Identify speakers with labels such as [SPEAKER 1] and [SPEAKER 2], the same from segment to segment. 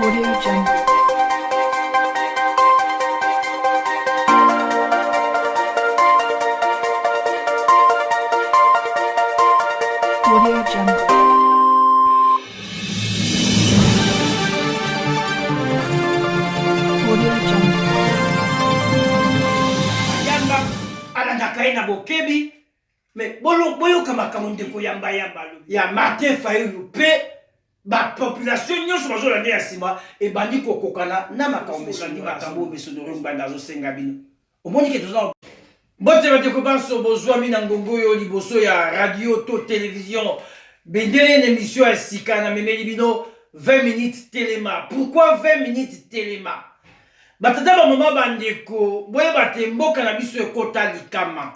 [SPEAKER 1] Audio Jungle. Audio Jungle. Audio Jungle.
[SPEAKER 2] Yamba anataka na bokebi mais boyo kama ndeko yamba ya Martin Fayulu pe ba population nyonso bazolanda ya sima e bandi kokokana na makambo makambo besodoro mbanda zo senga bino omoni ke toza bote bate ko banso bozwa mina ngongo yo liboso ya radio to télévision bendele une émission ya sika na memeli bino 20 minutes téléma. Pourquoi 20 minutes téléma? Batata ba mama bandeko boye bate mboka na biso ekota likama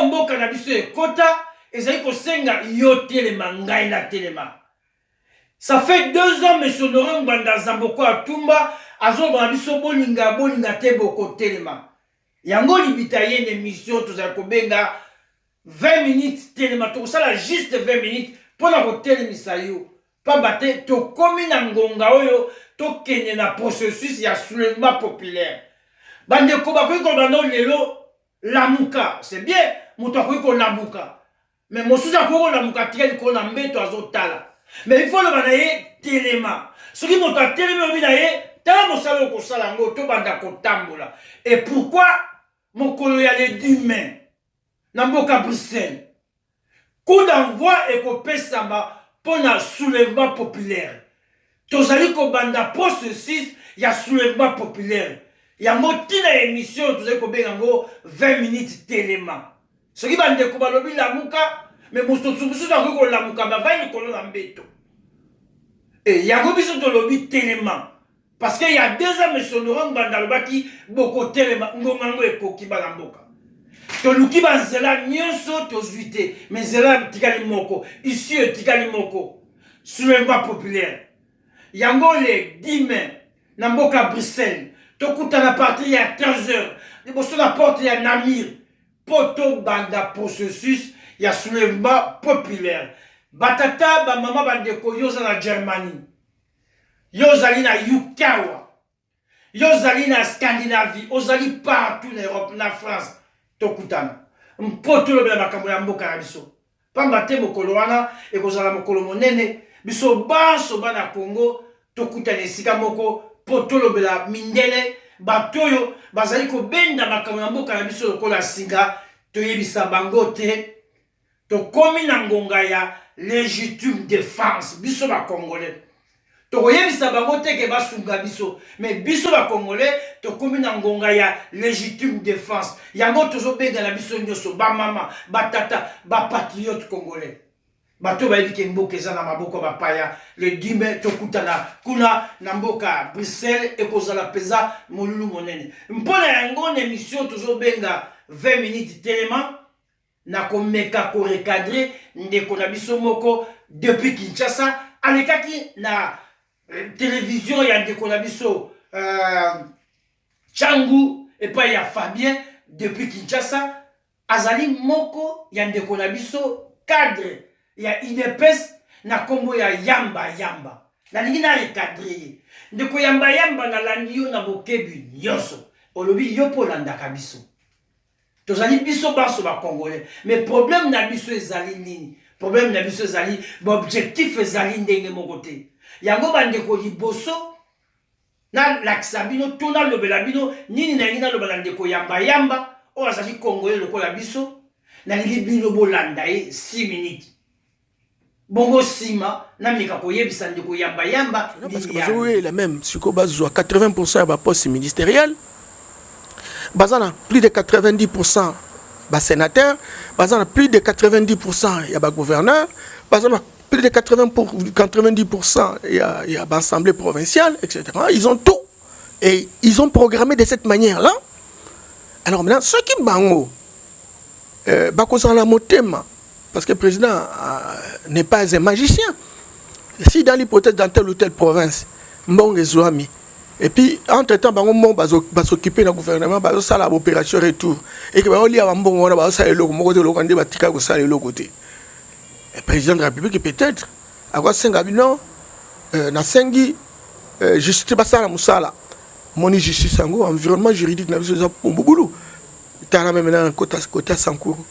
[SPEAKER 2] mboka na biso ekota ezali ko senga yo téléma ngai na téléma. Ça fait 2 ans, M. Honoré Mbanda Zamboko Atumba, Azo Babiso Bolinga te boko téléma. Yango libita une émission, tout ça, kobenga 20 minutes téléma. Tout ça, là, juste 20 minutes, pour la télémisa yo. Pas battre, to komi na ngonga oyo, to kene na processus, ya soulèvement populaire. Bande koba koi kobano lelo, lamuka. C'est bien, mouta koi ko lamuka. Mais mosusa koi lamuka, tire ko na mbeto azo tala. Mais il faut le banaye téléma. Ce qui monte à téléma, tellement ça ko salango to banda ko tambola. Et pourquoi mon colonial d'humain Namboka Bruxelles. Coup d'envoi et ko pesamba pour un soulèvement populaire. Tozali ko banda processus ya soulèvement populaire. Ya moti na émission tozali ko bengango 20 minutes téléma. Ce qui bande ko balobi la muka. Mais moustotsubusu na ko la muka ba vai ko la mbeto. Et yango biso to lobi téléma parce que il y a 2 ans monsieur Laurent Bandalobaki boko téléma ngongango ekoki balamboka. To luki banzela nyonso to zuité mais zela tikali moko ici tikali moko soulèvement populaire. Yango le 10 mai na mboka Bruxelles to kutana partir ya 15h. Liboso na porte ya Namir poto banda processus ya soulèvement populaire. Batata ba mama bandeko yoza na Germanie. Yozali na Yukawa. Yozali na Scandinavie. Ozali partout en Europe, na France. Tokutana. Mpoto lo bela makambo ya mboka na biso. Pamba te mokolo wana ekozala mokolo monene. Biso banso bana Congo tokutana esika moko poto lo bela mindele batoyo bazali ko benda makambo ya mboka na biso lokola singa toyebisa bango te. Tokomi na ngonga ya légitime défense biso ba congolais to koyebisa bango te ke basunga biso mais biso ba congolais to komi na ngonga ya légitime défense yango tozo benga na biso nyoso ba mama ba tata ba patriote congolais bato ba yiki mboka za na maboko ba paya le 10 mai to kutana kuna na mboka Bruxelles e kozala peza molulu monene mpona yango na émission tozo benga 20 minutes téléma na komeka ko recadrer ndeko na biso moko depuis Kinshasa alekaki na télévision ya ndeko na biso Changu et pas ya Fabien depuis Kinshasa azali moko ya ndeko na biso cadre ya IDPS na kombo ya yamba na lingi na recadrer ndeko yamba na landio na bokebi nyonso olobi yopo landaka biso. Tozali biso baso ba congolais mais problème na biso ezali nini problème na biso ezali objectif ezali ndenge moko te yango bandeko liboso na laksabino tona lobela bino nini na ngina lobela ndeko yamba o azali congolais lokola biso na lingi bino bolanda 6 minutes bongo sima na mika koyebisa ndeko yamba
[SPEAKER 3] parce que jouer la même siko bazwa 80% ya ba poste ministériel. Bazana plus de 90% bas sénateur, bazana plus de 90% ya bas gouverneur, bazana plus de 90% ya bas assemblée provinciale, etc. Ils ont tout et ils ont programmé de cette manière-là. Alors maintenant, ceux qui bango, bakosa la motema, parce que le président n'est pas un magicien. Si dans l'hypothèse dans telle ou telle province, mbonge zouami. Et puis, entre-temps, on va s'occuper du gouvernement, on va faire l'opération retour. Et que on va faire le président de la République, peut-être, à quoi Sengabi, non, na Sengi, justice basala musala moni justice yango environnement juridique na biso za pombobulu tala même na côté Sankourou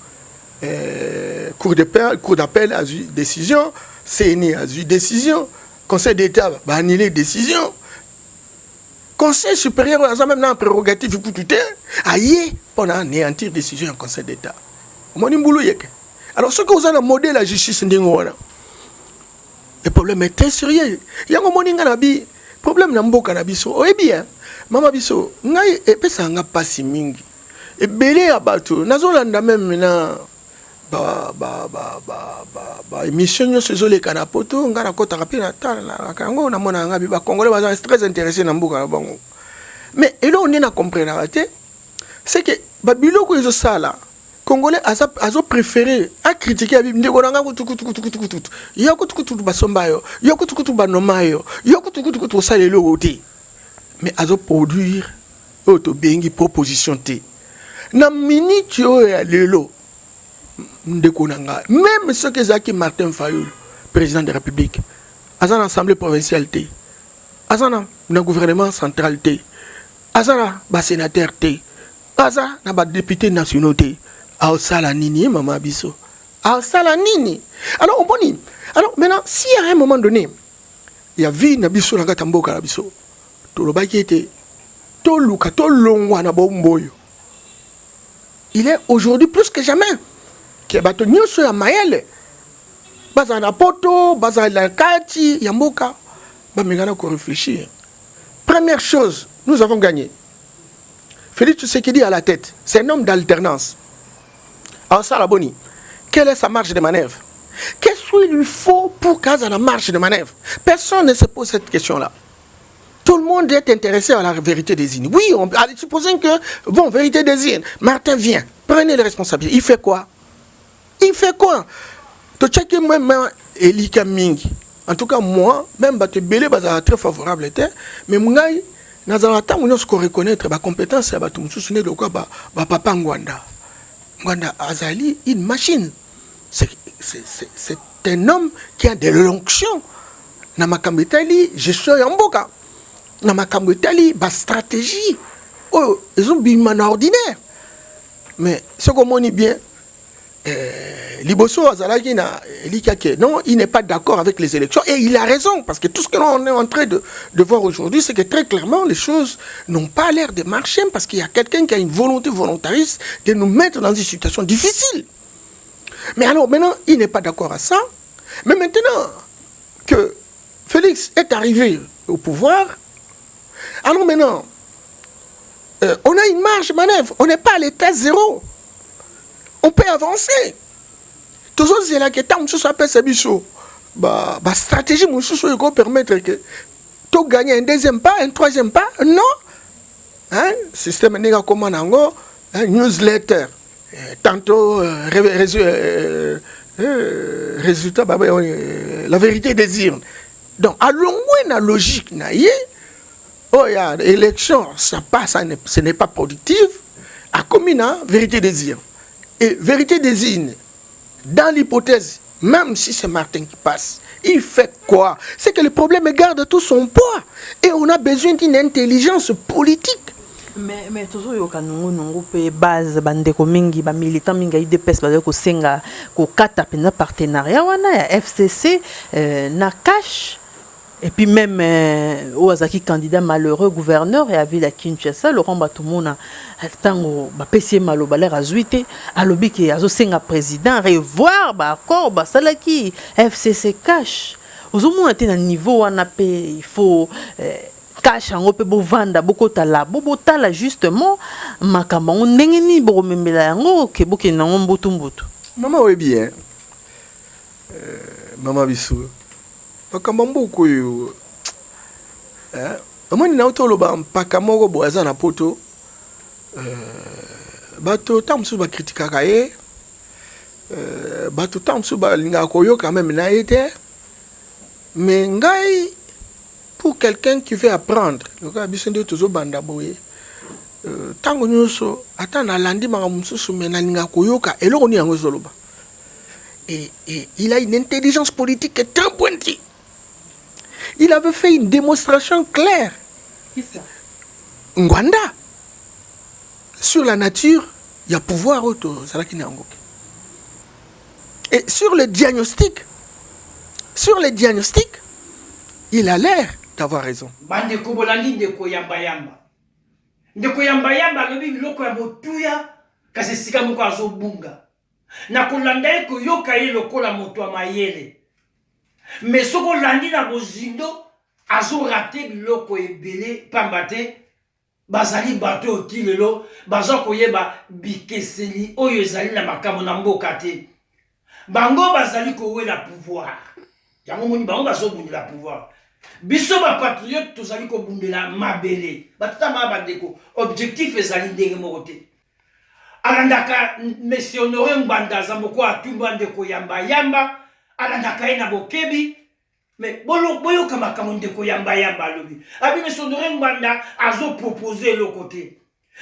[SPEAKER 3] cour d'appel a eu décision CNI a eu décision conseil d'état va annuler décision conseil supérieur a même na prérogative pour tout aïe pendant anéantir décision en conseil d'état moni mbulu yeke alors ce que vous avez modèle la justice ndingo wana le problème est très sérieux yango moni nga na bi problème na mboka na biso oye bien mama biso ngai epesa nga pasi mingi ebele ya bato nazolanda même na émission nyonso ezoleka na poto nga nakotaka mpe natala yango namona nga bi bacongolais baza très intéressé na mboka na bango mais eloko nde na comprendre te c'est que babiloko ezosala congolais azo préféré a critiquer abi ndeko na nga kutukutukutukutu yo kutukutu basomba yo yo kutukutu banoma yo yo kutukutu osala eloko te mais azo produire auto bengi proposition te na minute yo ya lelo ndeko na nga même ce que Zaki Martin Fayulu président de la République azan assemblée provinciale te azan na gouvernement central te azan ba sénateur te azan na ba député nationaux te a sala nini mama biso a sala nini alors on boni alors maintenant si à un moment donné il y a vie na biso na kata mboka na biso to lobaki ete to luka to longwa na bomboyo il est aujourd'hui plus que jamais que bato nyonso ya mayele baza na poto baza na kati ya mboka ba mengana ko réfléchir première chose nous avons gagné Félix Tshisekedi à la tête c'est un homme d'alternance. Alors ça la boni quelle est sa marge de manœuvre qu'est-ce qu'il lui faut pour qu'à la marge de manœuvre personne ne se pose cette question là. Tout le monde est intéressé à la vérité des îles. Oui, on supposons que, bon, vérité des îles, Martin vient, prenez les responsabilités. Il fait quoi? Il fait quoi? Tu sais que moi, Elika Mingi, en tout cas, moi, même, je suis très favorable, mais moi, nous avons reconnaître ma compétence, de quoi, papa Ngwanda. Ngwanda Azali, une machine. C'est un homme qui a de l'onction. Namakambetali, gestion Yamboka. Na makambo etali ba stratégie oh ils ont bien ordinaire mais ce qu'on moni bien Liboso azalaki na elikake non il n'est pas d'accord avec les élections et il a raison parce que tout ce que l'on est en train de voir aujourd'hui c'est que très clairement les choses n'ont pas l'air de marcher parce qu'il y a quelqu'un qui a une volonté volontariste de nous mettre dans une situation difficile. Mais alors maintenant il n'est pas d'accord à ça mais maintenant que Félix est arrivé au pouvoir. Alors maintenant, on a une marge de manœuvre. On n'est pas à l'état zéro. On peut avancer. Tout ça, c'est là que tant que ça s'appelle Sabiso, la stratégie peut permettre que tu gagnes un deuxième pas, un troisième pas. Non. Hein? Système n'est pas comme un newsletter. Tantôt, résultat, la vérité des urnes. Donc, allons la logique, oh, il y a l'élection, ça passe, ce n'est pas productif. À commune, vérité des urnes. Et vérité des urnes, dans l'hypothèse, même si c'est Martin qui passe, il fait quoi? C'est que le problème garde tout son poids. Et on a besoin d'une intelligence politique.
[SPEAKER 4] Mais toujours yoka nungu pe base bandeko mingi ba militant mingi UDPS ba ko senga ko kata pena partenariat wana ya FCC na cash. Et puis même Ouazaki candidat malheureux gouverneur et à ville à Kinshasa Laurent Batumona tango ba PC malo ba l'air azuité alobi ki azosenga président revoir ba accord ba salaki FCC cash ozomo était na niveau wana pe il faut cash en pe bo vanda bokotala bobotala justement makamba ndenge ni bo memela yango ke boke na mbutu mbutu
[SPEAKER 3] maman oui bien maman bisu makamba mbuku yo amoni na utoloba mpaka moko boaza na poto bato tamsu ba kritikaka ye bato tamsu ba linga koyo quand même na été mais ngai pour quelqu'un qui veut apprendre le gars bisende tozo banda boye tango nyonso ata na landi manga mususu mena linga koyoka eloko ni yango zoloba et il a une intelligence politique très pointue. il avait fait une démonstration claire.
[SPEAKER 4] Qui ça?
[SPEAKER 3] Ngwanda. Sur la nature, il y a pouvoir auto. Et sur le diagnostic, il a l'air d'avoir raison.
[SPEAKER 2] Bande kobolandi ndeko yamba yamba. Ndeko yamba yamba lobi biloko ya motuya kasi sika moko azobunga. Na kolanda eko yoka ye lokola moto ya mayele. Mais soko landi na bozindo azo raté biloko ebele pambate bazali bato otilelo bazo koyeba bikeseli oyo ezali na makambo na mboka te. Bango bazali kowela pouvoir. Yango moni bango bazo bundela pouvoir. Biso ba patriote tozali ko bundela mabele. Batata mabandeko objectif ezali ndenge moko te. Alandaka Monsieur Honoré Mbanda Zamboko atumba ndeko yamba yamba alandaka ina bokebi mais boyo kama kama ndeko yamba yamba lobi abi Monsieur Honoré Mbanda azo proposer le côté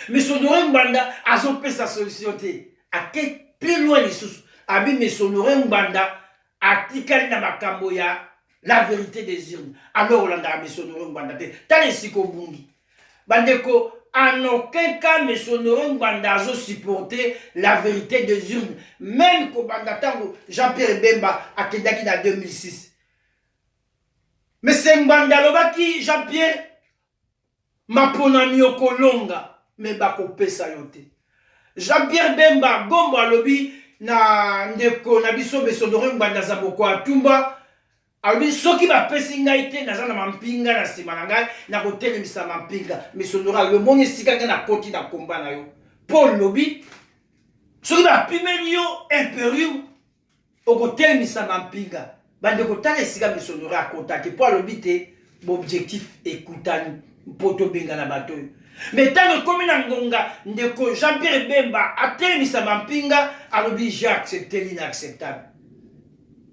[SPEAKER 2] Monsieur Honoré Mbanda azo pesa solution te ake plus loin les sous abi Monsieur Honoré Mbanda atikali na makambo ya la vérité des urnes alors olanda Monsieur Honoré Mbanda te tale siko bungi bandeko. En aucun cas, M. Honoré Mbanda a supporté la vérité des urnes. Même qu'au Bandatango, Jean-Pierre Bemba a Kedaki en 2006. Mais c'est Mbanda Lobaki, Jean-Pierre, Maponami Okolonga, mais Bako Pesa Yote. Jean-Pierre Bemba, Gombo Alobi, na Ndeko, Nabiso, M. Honoré Mbanda Zaboko Atumba, alors, ceux qui m'a pesé ngaïté, n'a jamais mampinga na simananga, n'a côté de sa mampinga, mais ce n'aura le monde ici quand na côté na combat na yo. Paul Lobby, ceux qui m'a pimenio impérieux, au côté de sa mampinga, bande côté de siga mais ce n'aura contacté. Paul Lobby t'es objectif écoutant pour te benga na bateau. Mais tant que comme na ngonga, ndeko Jean-Pierre Bemba a tenu sa mampinga, alors j'ai accepté l'inacceptable.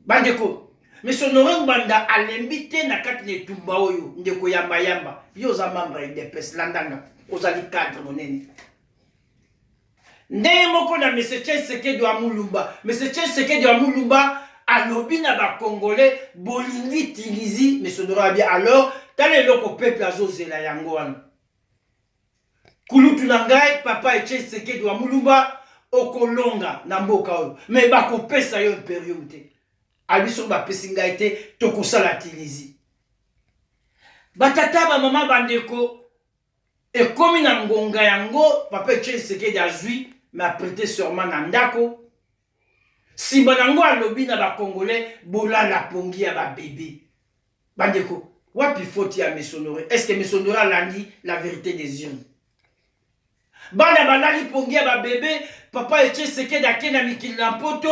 [SPEAKER 2] Bande ko. Mais son Honoré Mbanda a l'invité na kati ne tumba oyo ndeko yamba yamba yo za membre de pes landanga ozali cadre monene ndenge moko na monsieur Tshisekedi wa Mulumba monsieur Tshisekedi wa Mulumba alobi na ba congolais bolingi tilizi mais son Honoré bien alors tale loko peuple azozela yango wana kulutu na ngai papa Tshisekedi wa Mulumba okolonga na mboka oyo mais bakopesa yo imperium te abiso ba pesinga été tokosala tilizi batata ba mama bandeko e komi na ngonga yango papa Tshisekedi azui m'a prêté sûrement na ndako si banango alobi na ba congolais bola la pongi ya ba bébé bandeko wapi faute ya Monsieur Honoré est-ce que Monsieur Honoré landi la vérité des urnes bana balali pongi ya ba bébé papa Tshisekedi akena mikili na poto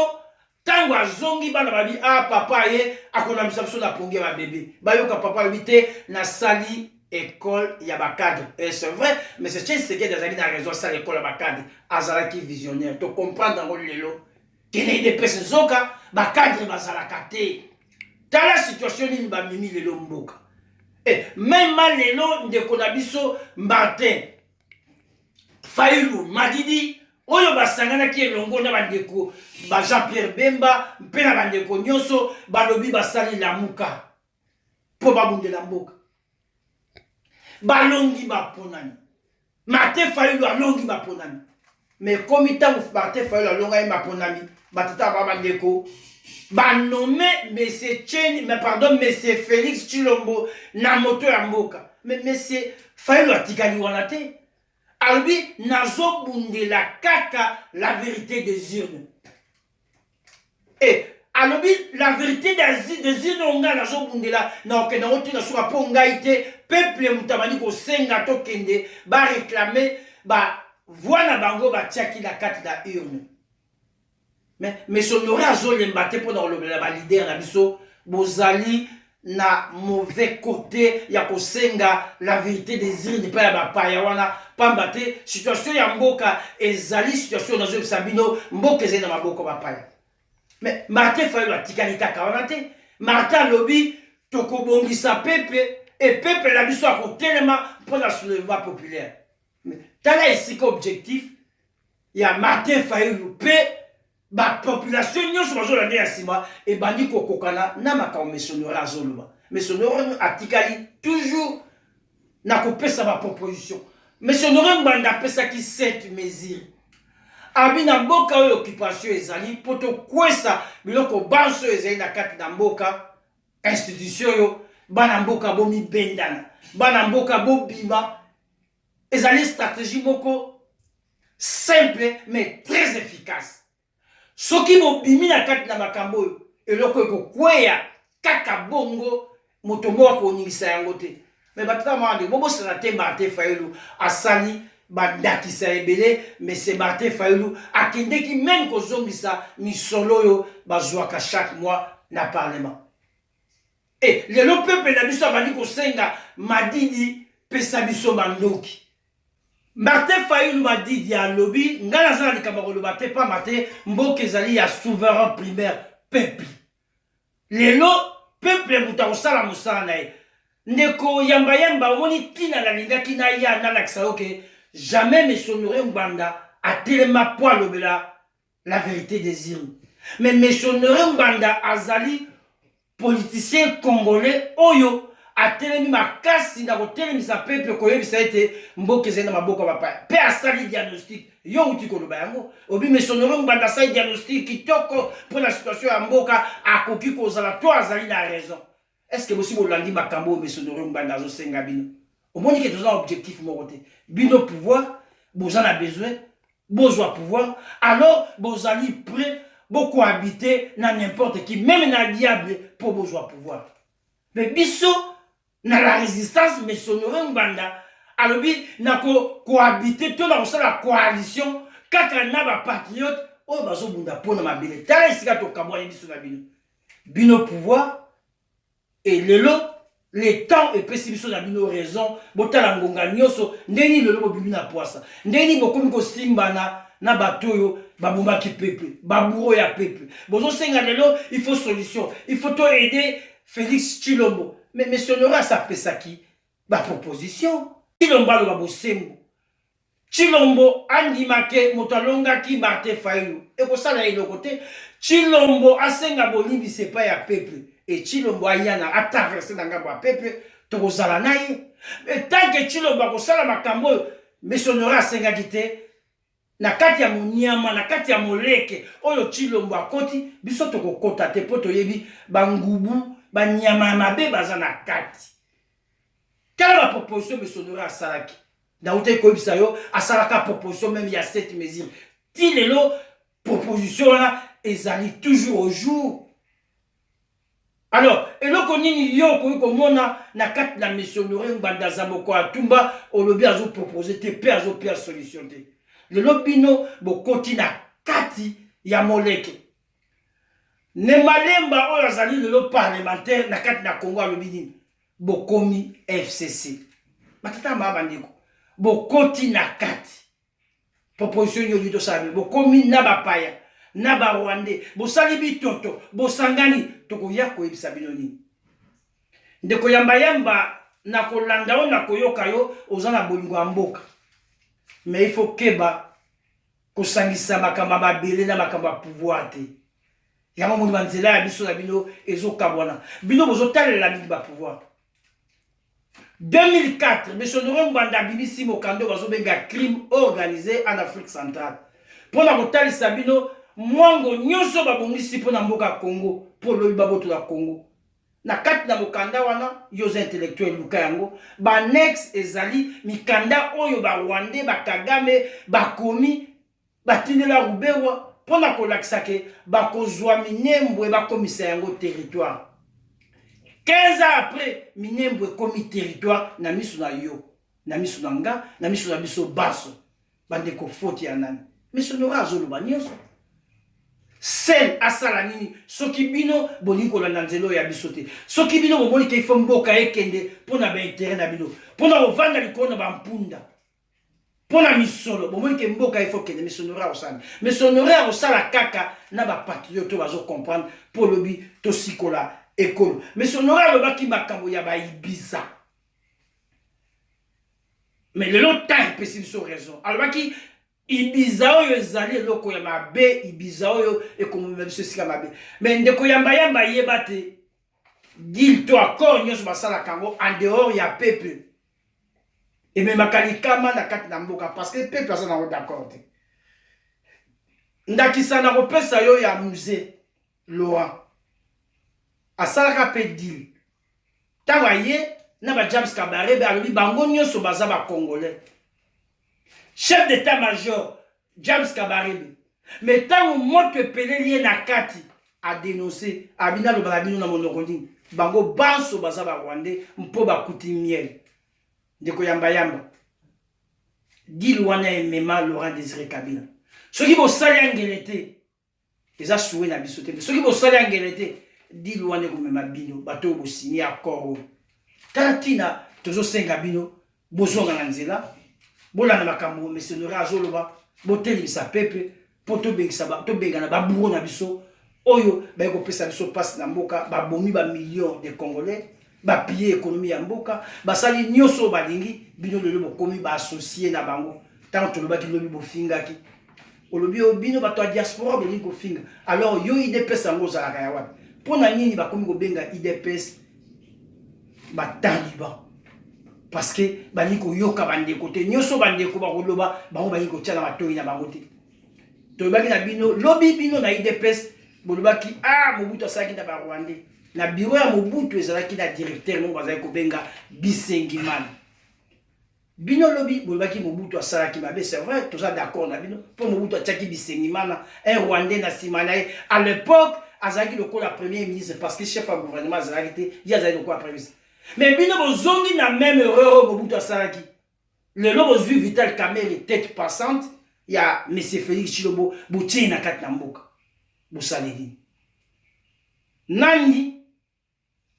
[SPEAKER 2] tango azongi bana babi ah papa ye akona misapso na pongi ba bébé bayoka papa habité na sali école ya ba cadre et c'est vrai mais c'est Tshisekedi azali na raison ça l'école ya ba cadre azalaki visionnaire to comprendre ngo lelo kene de pesa zoka ba cadre bazalaka te tala situation ni ba mimi lelo mboka et même lelo ndeko na biso Martin Fayulu Madidi oyo basangana ki elongo na bandeko ba Jean-Pierre Bemba mpe na bandeko nyonso balobi basali la muka po babundela mboka balongi baponani Martin Fayulu alongi baponani mais comme itango Martin Fayulu alonga baponani batata ba bandeko banome monsieur Félix Tshilombo na moto ya mboka mais monsieur Fayulu atikani wana te albi nazo bundela kaka la vérité des urnes. Et albi la vérité des urnes onga nazo bundela na okena otina suka ponga ite peuple mutabani ko senga to kende ba réclamer ba voix bango ba tiaki la kati da urne. Mais son Honoré azolemba te pona olobela ba leader na biso bozali na mauvais côté ya kosenga la vérité des urnes pa ya bapaya wana pamba te situation ya mboka ezali situation nazo sabino mboka ezali na maboko bapaya mais Martin Fayulu atikali kaka wana te Martin lobi tokobongisa pepe et pepe la biso akotelema pour la soulèvement populaire mais tala esika objectif ya Martin Fayulu pe ba population nyonso bazolanda ya sima e bandi kokokana na makambo Monsieur Honoré azoloba mais Honoré atikali toujours na kopesa ma proposition. Mais Honoré Mbanda pesa ki 7 mesures. Abina mboka oyo occupation ezali poto kwesa biloko banso ezali na kati na mboka institution yo bana mboka bomi bendana bana mboka bobima ezali stratégie moko simple mais très efficace. Soki bobimi na kati na makambo oyo eloko ekokweya kaka bongo moto moko koningisa yango te. Mais batata mande bobo sanate Martin Fayulu asali bandakisa ebele mais c'est Martin Fayulu akendeki même kozongisa misolo yo bazwaka chaque mois na parlement. Et le peuple na biso bandi kosenga madidi pesa biso mandoki. Martin Fayulu madidi ya lobby ngala zala likamba koloba te pa mate mboka ezali ya souverain primaire peuple. Lelo peuple muta kosala mosala na ye. Ndeko yamba yamba omoni tina na lingaki na ya na lakisa oke jamais M. Honoré Mbanda a tellement poil au la vérité des urnes. Mais M. Honoré Mbanda azali politicien congolais oyo a tellement makasi na kotelemisa peuple koyebisa ete mboka ezali na maboko ya bapaya. Pe asali diagnostic yo uti koloba yango. Obi M. Honoré Mbanda asali diagnostic kitoko pour la situation ya mboka akoki kozala to azali na raison. Est-ce que vous avez bolandi makambo M. Honoré Mbanda azo senga bino? Au moins que vous avez un objectif mokote. Bino pouvoir, vous en avez besoin pouvoir, alors vous allez prêt beaucoup habiter dans n'importe qui, même dans le diable pour besoin pouvoir. Mais biso dans la résistance M. Honoré Mbanda alors na cohabiter tout dans la coalition kaka na ba patriote o bazo bunda pona mabele. Tala isika to kabwa biso na bino. Bino pouvoir et le temps est pessimiste na bino raison botala ngonga nyoso ndeni lelo bobibi na poisa ndeni bokomi ko simbana na batoyo babuma ki peuple baburo ya peuple bozo senga lelo il faut solution il faut to aider Félix Tshilombo mais M. Honoré sa pesaki ba proposition Tshilombo lo babosembo Tshilombo andimake motalonga ki Martin Fayulu e ko sala eloko te Tshilombo asenga bolimbi c'est pas ya peuple. Et Tshilombo ayana a traversé dans le peuple, tokozala naï. Mais tant que Tshilombo a kosala makambo, M. Honoré asenga kite, na kati ya monyama, na kati ya moleke, oyo Tshilombo akoti, biso tokokota te poto yebi, bangubu, banyama mabe baza na kati. Quelle est la proposition M. Honoré asalaki? Na ute koyebisa yo, asalaka proposition même il y a 7 mesures. Ti lelo, proposition là, ezali toujours au jour. Alors, et là, nini yo komona na kati na M. Honoré Mbanda Zaboko Atumba, au lobby azo proposé te pe azo pe solution te. Le lobby no bo koti na kati ya moleke. Ne malemba o azali le parlementaire na kati na Congo a lobby ni bo komi FCC. Matata ma bandiko. Bo koti na kati. Proposition yo lito sabe bo komi na bapaya. Naba Rwandais, bosali bitoto, bosangani, toko ya koyebisa bino nini. Ndeko yamba yamba na kolanda o na koyoka yo ozana bolingo mboka. Mais il faut keba kosangisa makamba mabele na makamba pouvoir te. Yama moni banzela ya biso na bino ezokabwana. Bino bozotalela mingi ba pouvoir. 2004, M. Honoré Mbanda bimisi mokando bazobenga crime organisé en Afrique centrale. Pona kotalisa bino mwango nyonso babongisi pona mboka Congo pour le baboto la Congo na kati na mokanda wana yoza intellectuel luka yango ba nex ezali mikanda oyo ba Rwandais ba Kagame bakomi batindela rubewa pona kolakisa ke bakozwa minembwe bakomisa yango territoire 15 ans après minembwe komi territoire na miso na yo na miso na nga na miso na biso baso bandeko foti ya nani M. Honoré azoloba nyonso Sen asala nini soki bino boliko la nanzelo ya bisote soki bino bomoni ke ifo mboka ekende pona ba intérêt na bino pona ovanda likona ba mpunda pona misolo bomoni ke mboka ifo kende M. Honoré osala M. Honoré osala kaka na ba patriote bazo comprendre pour lobi to sikola ekolo M. Honoré lobaki makambo ya ba Ibiza mais le long temps pessimiste raison alobaki Ibiza oyo ezali loko ya mabe Ibiza oyo ekomo biso sika mabe mais ndeko yamba yamba yeba te deal to accord nyonso basala kango en dehors ya peuple et même makalikama na kati na mboka parce que peuple asa nango d'accord te ndakisa na kopesa yo ya musée Laurent asalaka pe deal ntango aye na ba James Kabarebe alobi bango nyonso baza ba congolais chef d'état-major James Kabarebe mais ntango moto epeleli ye na kati a dénoncé abina lobaka bino na monoko nini bango banso baza ba rwandais mpo bakuti miel ndeko yamba dil wana emema Laurent Désiré Kabila soki bosali angele te eza suwe na biso te soki bosali angele te dil wana ekomema bino bato oyo bosini accord oyo tala ntina tozosenga bino bozonga na nzela bolanda makambo mesenora azoloba botelemisa pepe mpo tobengana baburo na biso oyo baye kopesa biso mpasi na mboka babomi bamillion de congolais bapille économie ya mboka basali nyonso oyo balingi bino lelo bokomi baassocie na bango ntango tolobaki lobi bofingaki olobi oyo bino bato ya diaspora bolingi kofinga alors yo idps yango ozalaka ya wapi mpo na nini bakomi kobenga idps bataliban parce que balingi koyoka bandeko te nyonso bandeko bakoloba bango balingi kotia na matoi na bango te tolobaki na bino lobi bino na idps bolobaki Mobutu asalaki na barwandais na bureau ya Mobutu ezalaki na directeur mo bazali kobenga Bisengimana bino lobi bolobaki Mobutu asalaki mabe c'est vrai toza d'accord na bino mpo Mobutu atiaki Bisengimana un rwandais na nsima na ye à l'époque azalaki lokola premier ministre parce que chef ya gouvernement azalaki te ye azalaki lokola premier ministre mais bino bozongi na même erreur oyo Mobutu asalaki lelo bozwi Vital Kamerhe tête passante ya monsieur Félix Tshilombo botie na kati na mboka bosaleli nani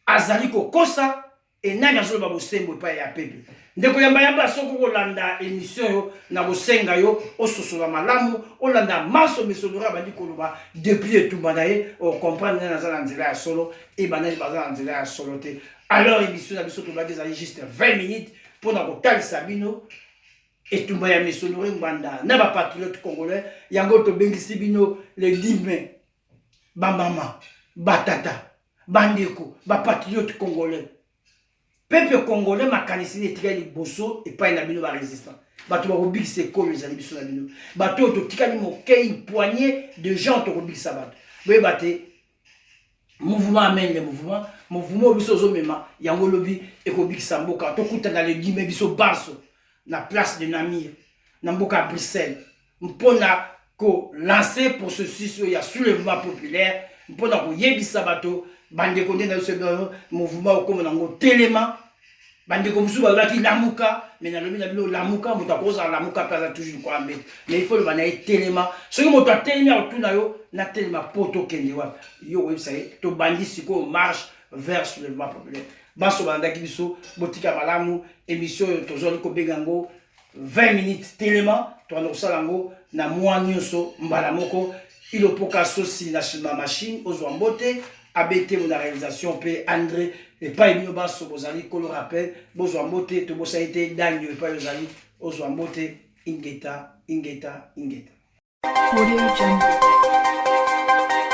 [SPEAKER 2] azali kokosa e nani azoloba bosembo epai ya pepe ndeko yamba soko kolanda émission yo na bosenga yo ososola malamu olanda maso mesonora bandi koloba depuis etumba na ye ocomprendre nani aza na nzela ya solo e banani baza na nzela ya solo te alors émission na biso tolobaki ezali juste 20 minutes mpona kotalisa bino etumba ya mesonore ngbanda na bapatriote congolais yango tobengisi bino le 10 mai bamama batata bandeko bapatriote congolais peuple congolais makanisi etikali liboso epai na bino barésistant bato bakobikisa ekolo ezali biso na bino bato oyo totikali mokei poignée de gens tokobikisa bato boyeba te mouvement amène le mouvement biso ozomema yango lobi ekobikisa mboka tokutana le 10 mai biso banso na place de Namir na mboka ya Bruxelles mpona ko lancer processus ya soulèvement populaire mpona koyebisa bato bandeko nde na biso mouvement okoma nango telema bandeko mosusu balobaki lamuka mais nalobi na bino lamuka moto akozala lamuka mpe aza toujours kwa mbete mais il faut loba na ye telema soki moto atelemi akotuna yo na telema mpo tokende wapi yo koyebisa ye tobandi sikoyo marche vers soulèvement populaire baso bandaki biso botika malamu émission oyo tozali kobenga yango 20 minutes telema toanda kosala yango na mwa nyonso mbala moko ilopoka sosi na shima machine ozwa mbote abete mo na réalisation mpe André epai bino baso bozali kolo rappel bozwa mbote tobosali te danio epai ozali ozwa mbote ingeta
[SPEAKER 1] Audio Jungle.